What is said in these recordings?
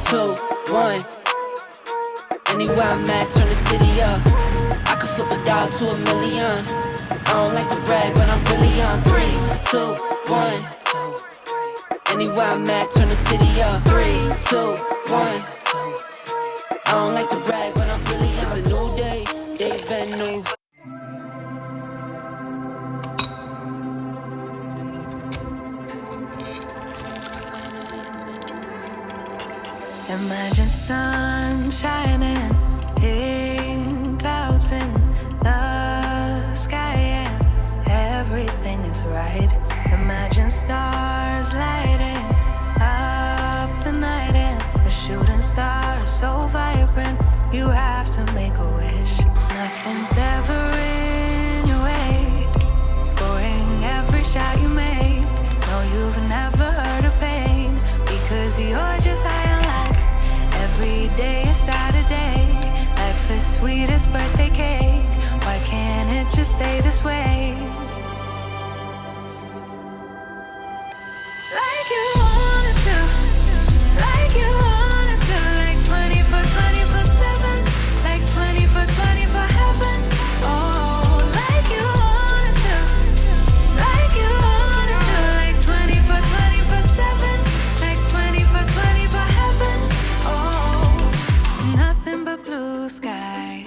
2, 1. Anywhere I'm at, turn the city up. I could flip a dollar to $1 million. I don't like to brag, but I'm really on 3, 2, 1. Anywhere I'm at, turn the city up. 3, 2, 1. I don't like to brag, but I'm really on. It's a new day, day's been new. Imagine sun shining, pink clouds in the sky, and everything is right. Imagine stars lighting up the night, and a shooting star so vibrant, you have to make a wish. Nothing's ever in your way, scoring every shot you make. No, you've never heard of pain, because you're just high on life. Every day is Saturday. Life is sweet as birthday cake. Why can't it just stay this way? Like you wanted to, like you wanted to, like 24/7, like 24/24 heaven. Oh, like you wanted to, like you wanted to, like 24/7, like 24/24 heaven. Oh, nothing but blue sky.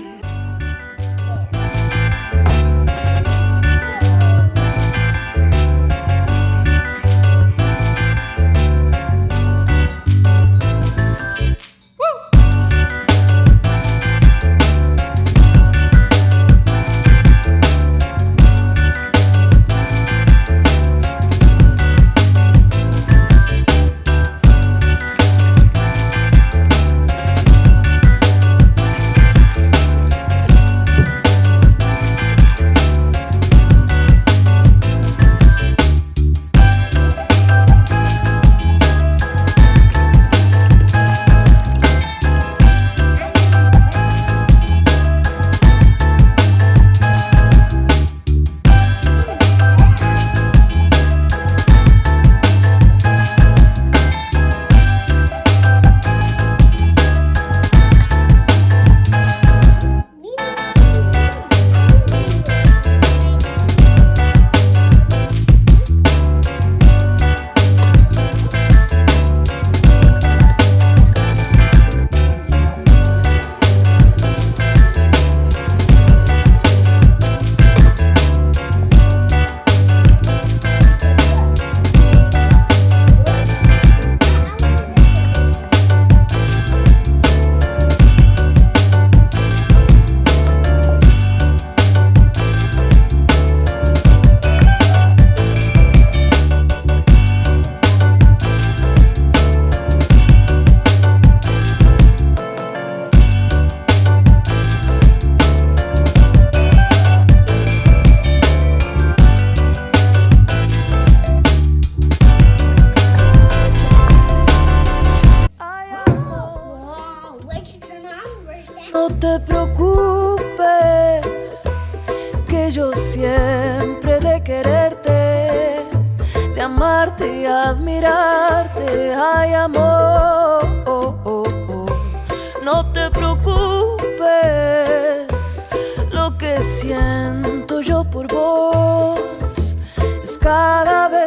No te preocupes, que yo siempre he de quererte, de amarte y admirarte. Ay, amor, no te preocupes, lo que siento yo por vos es cada vez